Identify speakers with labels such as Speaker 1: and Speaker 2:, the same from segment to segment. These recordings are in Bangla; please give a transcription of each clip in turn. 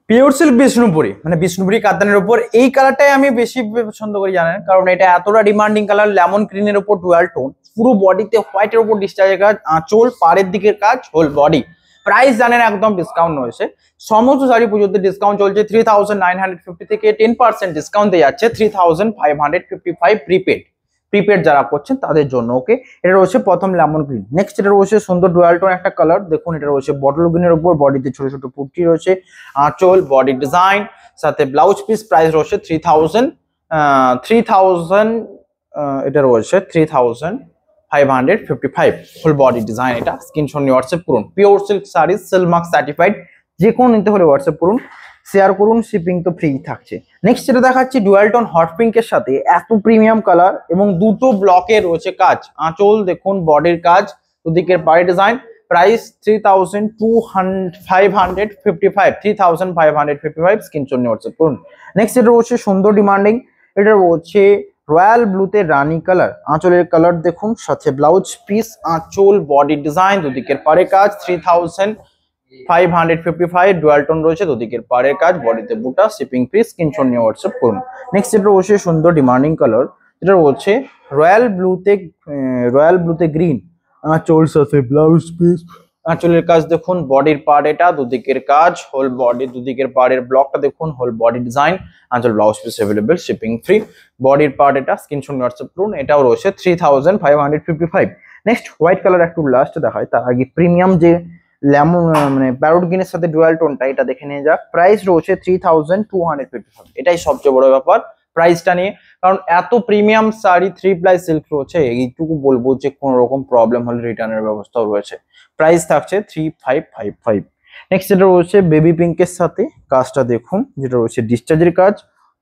Speaker 1: পিওর সিল্ক বিষ্ণুপুরি, মানে বিষ্ণুপুরি কাতানের উপর এই কালারটাই আমি বেশি পছন্দ করি জানেন, কারণ এটা এতটা ডিমান্ডিং কালার। লেমন গ্রিনের উপর ডুয়াল টোন, পুরো বডিতে হোয়াইটের উপর ডিসচার্জের কাজ, আঁচল পাড়ের দিকের কাজ, হোল বডি। প্রাইস জানেন একদম ডিসকাউন্ট রয়েছে। সমস্ত শাড়ি পুজোতে ডিসকাউন্ট চলছে। 3950 থেকে 10% ডিসকাউন্ট দিয়ে যাচ্ছে 3555 প্রিপেড যারা করছেন তাদের জন্য। ওকে, এটা রয়েছে প্রথম লেমন গ্রিন। নেক্সট এটা রয়েছে সুন্দর ডুয়াল টোন একটা কালার, দেখুন এটা রয়েছে বটল গ্রিনের উপর, বডিতে ছোট ছোট পুটকি রয়েছে, আঁচল বডি ডিজাইন সাথে ব্লাউজ পিস। প্রাইস রয়েছে 3000 এটা রয়েছে 3555 ফুল বডি ডিজাইন। এটা স্ক্রিনশট নিয়ে হোয়াটসঅ্যাপ করুন। Pure silk sari Silk Mark certified, যে কোনো নিতে হলে হোয়াটসঅ্যাপ করুন, শেয়ার করুন, শিপিং তো ফ্রি থাকছে। নেক্সট যেটা দেখাচ্ছি ডুয়াল টোন হট পিঙ্কের সাথে এত প্রিমিয়াম কালার এবং দুটো ব্লকে রয়েছে কাজ, আঁচল দেখুন বডির কাজ, দুদিকের পাড়ি ডিজাইন। প্রাইস 3555 স্ক্রিনশট নিয়ে হোয়াটসঅ্যাপ করুন। নেক্সট এটা রয়েছে সুন্দর ডিমান্ডিং, এটা রয়েছে রয়্যাল ব্লুতে রানী কালার, আঁচলের কালার দেখুন, সাথে ব্লাউজ পিস, আঁচল বডি ডিজাইন, দুদিকের পাড়ে কাজ। 3555 ডুয়াল টোন রয়েছে, দুদিকের পাড়ের কাজ, বডিতে বুটা, শিপিং ফ্রি। স্ক্রিনশট নিয়ে হোয়াটসঅ্যাপ করুন। নেক্সট এটা রয়েছে সুন্দর ডিমান্ডিং কালার, এটা রয়েছে রয়্যাল ব্লুতে গ্রিন, আঁচল সাথে ব্লাউজ পিস, আঁচলের কাজ দেখুন, বডির পার্ট এটা, দুদিকের কাজ, হোল বডি, দুদিকের পাড়ের ব্লকটা দেখুন, হোল বডি ডিজাইন, আঁচল blouse piece available, shipping free. বডির পার্ট এটা, স্ক্রিনশট নিয়ে হোয়াটসঅ্যাপ করুন। এটাও রয়েছে 3555। নেক্সট হোয়াইট কালার একটু লাস্ট দেখায়, তার আগে প্রিমিয়াম যে লেমন মানে প্যারোট গ্রিনের সাথে ডুয়াল টোনটা, এটা দেখে নিয়ে যাক। প্রাইস রয়েছে 3255। এটাই সবচেয়ে বড় ব্যাপার প্রাইসটা নিয়ে, কারণ এত প্রিমিয়াম শাড়ি 3 প্লাই সিল্ক রয়েছে, এইটুকু বলবো যে কোনো রকম প্রবলেম হলে রিটার্নের ব্যবস্থাও রয়েছে। প্রাইস থাকছে 3555। নেক্সট যেটা রয়েছে বেবি পিঙ্কের সাথে কাজটা দেখুন, যেটা রয়েছে ডিসচার্জের কাজ,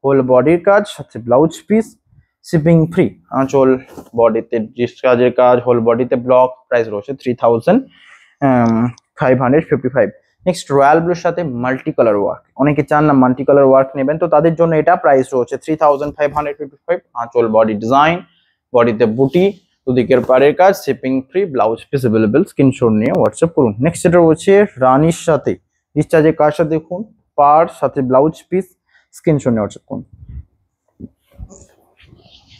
Speaker 1: হোল বডির কাজ, সাথে ব্লাউজ পিস, শিপিং ফ্রি, আঁচল বডিতে ডিসচার্জের কাজ, হোল বডিতে ব্লক। প্রাইস রয়েছে 3555। নেক্সট রয়্যাল ব্লুর সাথে মাল্টি কালার ওয়ার্ক, অনেকে চান না মাল্টি কালার ওয়ার্ক নেবেন, তো তাদের জন্য এটা। প্রাইস রয়েছে 3555। আঁচল বডি ডিজাইন, বডিতে বুটি, দুদিকের পাড়ের কাজ, shipping free, blouse piece available. Screenshot নিয়ে হোয়াটসঅ্যাপ করুন। নেক্সট এটা রয়েছে রানীর সাথে ডিসচার্জের কাজটা দেখুন, পার সাথে ব্লাউজ পিস। স্ক্রিনশট নিয়ে হোয়াটসঅ্যাপ করুন।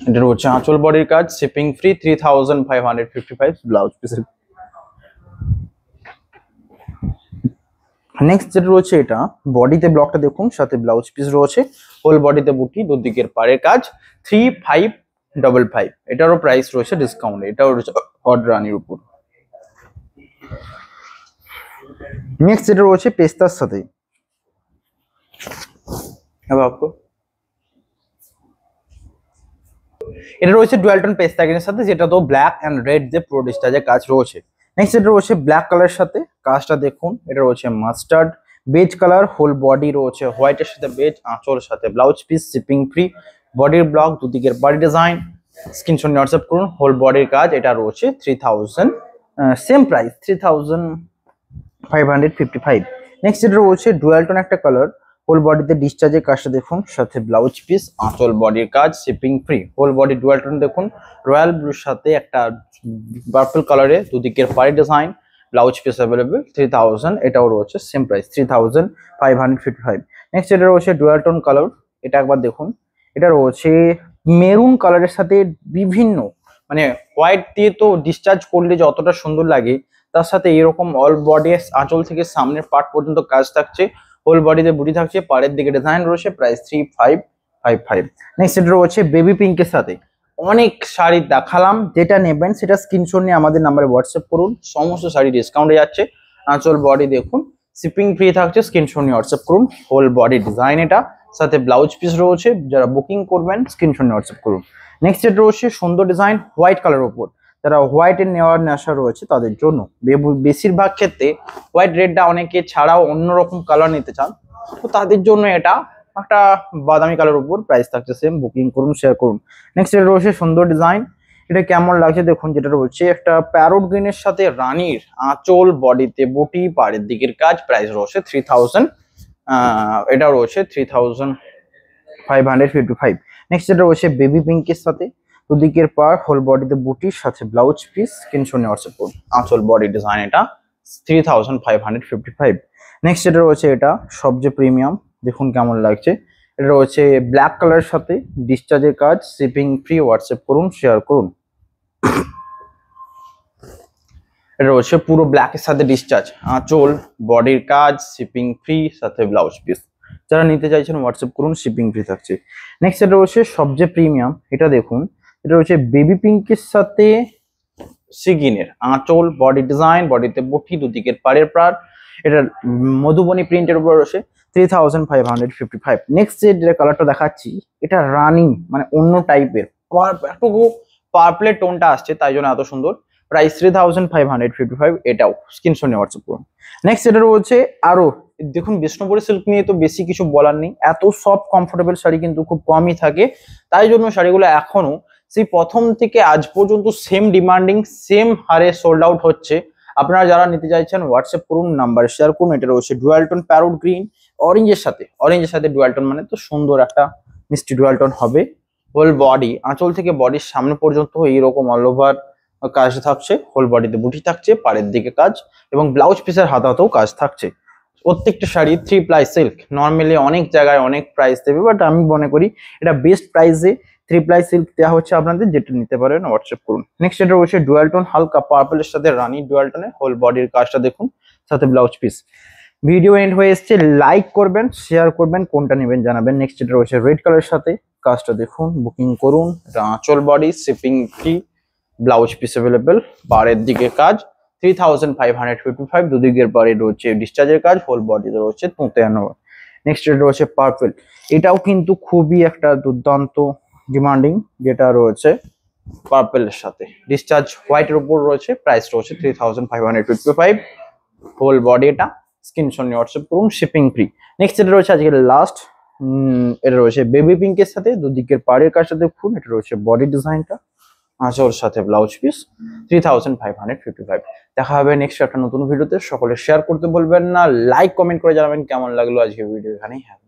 Speaker 1: এটা রয়েছে আঁচল বডির কাজ, shipping free, 3555 blouse piece. Next যেটা রয়েছে এটা বডিতে ব্লকটা দেখুন, সাথে ব্লাউজ পিস রয়েছে, হোল বডিতে বুটি, দুদিকের পাড়ের কাজ, 3555। এটারও প্রাইস রয়েছে ডিসকাউন্ট, এটাও রয়েছে হট রানির উপর। নেক্সট যেটা রয়েছে পেস্তার সাথে, এটা রয়েছে ডুয়াল টোন পেস্তা গ্রিনের সাথে, যেটা তো ব্ল্যাক এন্ড রেড যে প্রো ডিসচার্জের কাজ রয়েছে। নেক্সট এটা রয়েছে ব্ল্যাক কালার সাথে কাজটা দেখুন, এটা রয়েছে mustard beige colour, whole body রয়েছে হোয়াইটের সাথে বেজ, আঁচল সাথে ব্লাউজ পিস, শিপিং ফ্রি, বডির ব্লক, দুদিকের বডি ডিজাইন। স্ক্রিনশট নিয়ে হোয়াটসঅ্যাপ করুন। হোল বডির কাজ, এটা রয়েছে 3000, সেম প্রাইস 3555। নেক্সট এটা রয়েছে ডুয়াল টোন একটা কালার, হোল বডিতে ডিসচার্জের কাজটা দেখুন, সাথে ব্লাউজ পিস, আঁচল বডির কাজ, shipping free. Whole body dual tone দেখুন, রয়্যাল ব্লুর সাথে একটা পার্পল কালারে, দুদিকের পাড়ি ডিজাইন, ব্লাউজ পিস অ্যাভেলেবেল, 3000। এটাও রয়েছে সেম প্রাইস 3555। নেক্সট এটা রয়েছে ডুয়াল টোন কালার, এটা একবার দেখুন, এটা রয়েছে মেরুন কালারের সাথে বিভিন্ন মানে হোয়াইট দিয়ে তো ডিসচার্জ করলে যতটা সুন্দর লাগে, তার সাথে এরকম অল বডি আঁচল থেকে সামনের পার্ট পর্যন্ত কাজ থাকছে, হোল বডিতে বুটি থাকছে, পাড়ের দিকে ডিজাইন রয়েছে। প্রাইস 3555। নেক্সট এটা রয়েছে বেবি পিঙ্কের সাথে। অনেক শাড়ি দেখালাম, যেটা নেবেন সেটা স্ক্রিনশট নিয়ে আমাদের নাম্বারে হোয়াটসঅ্যাপ করুন। সমস্ত শাড়ি ডিসকাউন্টে যাচ্ছে, আঁচল বডি দেখুন, শিপিং ফ্রি থাকছে। স্ক্রিনশট নিয়ে হোয়াটসঅ্যাপ করুন। হোল বডি ডিজাইন এটা, সাথে ব্লাউজ পিস রয়েছে। যারা বুকিং করবেন স্ক্রিনশট নিয়ে হোয়াটসঅ্যাপ করুন। নেক্সট এটা রয়েছে সুন্দর ডিজাইন হোয়াইট কালার উপর, যারা হোয়াইটের নেওয়ার নেশা রয়েছে তাদের জন্য। বেশিরভাগ ক্ষেত্রে হোয়াইট রেডটা অনেকে ছাড়াও অন্যরকম কালার নিতে চান, তো তাদের জন্য এটা একটা বাদামি কালার উপর। প্রাইস থাকছে সেম, বুকিং করুন, শেয়ার করুন। নেক্সট এটা রয়েছে সুন্দর ডিজাইন, এটা কেমন লাগছে দেখুন, যেটা রয়েছে একটা প্যারোট গ্রিনের সাথে রানীর, আঁচল বডিতে বুটি, পাড়ের দিকের কাজ। প্রাইস রয়েছে 3000, এটা রয়েছে 3555। নেক্সট এটা রয়েছে বেবি পিঙ্কের সাথে, দুদিকের পার, হোল বডিতে বুটির সাথে ব্লাউজ পিস। স্ক্রিনশট নিয়ে হোয়াটসঅ্যাপ করুন। আঁচল বডি ডিজাইন এটা 3555। নেক্সট যেটা রয়েছে এটা সবচেয়ে প্রিমিয়াম, দেখুন কেমন লাগছে। এটা রয়েছে ব্ল্যাক কালারের সাথে ডিসচার্জের কাজ, শিপিং ফ্রি, হোয়াটসঅ্যাপ করুন, শেয়ার করুন। এটা রয়েছে পুরো ব্ল্যাকের সাথে ডিসচার্জ, আঁচল, বডির কাজ, শিপিং ফ্রি, সাথে ব্লাউজ পিস। যারা নিতে চাইছেন হোয়াটসঅ্যাপ করুন, শিপিং ফ্রি থাকছে। নেক্সট এটা রয়েছে সবচেয়ে প্রিমিয়াম, এটা দেখুন, এটা রয়েছে বেবি পিঙ্কের সাথে সিগিনের, আঁচল, বডি ডিজাইন, বডিতে বুটি, দুদিকের পাড়ের পাড়। এটা মধুবনী প্রিন্টের উপর রয়েছে 3555। নেক্সট যে কালারটা দেখাচ্ছি এটা রানিং, মানে অন্য টাইপের, একটু পার্পলের টোনটা আসছে তাই জন্য এত সুন্দর। প্রাইস 3555, এটাও স্ক্রিনশট নিয়ে হোয়াটসঅ্যাপ করুন। নেক্সট এটা রয়েছে আরো, দেখুন বিষ্ণুপুরি সিল্ক নিয়ে তো বেশি কিছু বলার নেই, এত সফট কমফোর্টেবল শাড়ি কিন্তু খুব কমই থাকে, তাই জন্য শাড়িগুলো এখনো সেই প্রথম থেকে আজ পর্যন্ত সেম ডিমান্ডিং, সেম হারে সোল্ড আউট হচ্ছে। আপনারা যারা নিতে চাইছেন হোয়াটসঅ্যাপ করুন, নাম্বার শেয়ার করুন। এটা রয়েছে ডুয়াল টোন প্যারোট গ্রিন, অরেঞ্জের সাথে ডুয়াল টোন, মানে তো সুন্দর একটা মিষ্টি ডুয়াল টোন হবে। হোল বডি, আঁচল থেকে বডির সামনে পর্যন্ত এইরকম অল ওভার কাজ থাকছে, হোল বডিতে বুটি থাকছে, পাড়ের দিকে কাজ, এবং ব্লাউজ পিসের হাতাতেও কাজ থাকছে। প্রত্যেকটা শাড়ি 3 প্লাই সিল্ক, নর্মালি অনেক জায়গায় অনেক প্রাইস দেবে, বাট আমি মনে করি এটা বেস্ট প্রাইসে 3 প্লাই সিল্ক দেওয়া হচ্ছে আপনাদের, যেটা নিতে পারেন হোয়াটসঅ্যাপ করুন। নেক্সট এটা রয়েছে ডুয়াল টোন, হালকা পার্পলের সাথে রানি ডুয়াল টোনে, হোল বডির কাজটা দেখুন, সাথে ব্লাউজ পিস। ভিডিও এন্ড হয়ে এসছে, লাইক করবেন, শেয়ার করবেন, কোনটা নেবেন জানাবেন। নেক্সট এটা রয়েছে রেড কালারের সাথে, কাজটা দেখুন, বুকিং করুন। এটা আঁচল, body, shipping free, blouse piece available, পাড়ের দিকে কাজ, 3555, দুদিকের পাড়ে রয়েছে ডিসচার্জের কাজ, হোল বডিতে রয়েছে তুঁতে আনো। নেক্সট এটা রয়েছে পার্পল, এটাও কিন্তু খুবই একটা দুর্দান্ত ডিমান্ডিং, যেটা রয়েছে পার্পলের সাথে ডিসচার্জ হোয়াইটের উপর রয়েছে, প্রাইস রয়েছে 3555, হোল বডি। এটা স্ক্রিনশট নিয়ে হোয়াটসঅ্যাপ করুন, শিপিং ফ্রি। নেক্সট এটা রয়েছে আজকের লাস্ট, এটা রয়েছে বেবি পিঙ্কের সাথে দুদিকের পাড়ের কাজটা দেখুন। এটা রয়েছে বডি ডিজাইনটা, আঁচল সাথে ব্লাউজ পিস, 3555। দেখা হবে নেক্সট একটা নতুন ভিডিওতে। সকলে শেয়ার করতে বলবেন না, লাইক কমেন্ট করে জানাবেন কেমন লাগলো আজকের ভিডিও। এখানেই হ্যাঁ।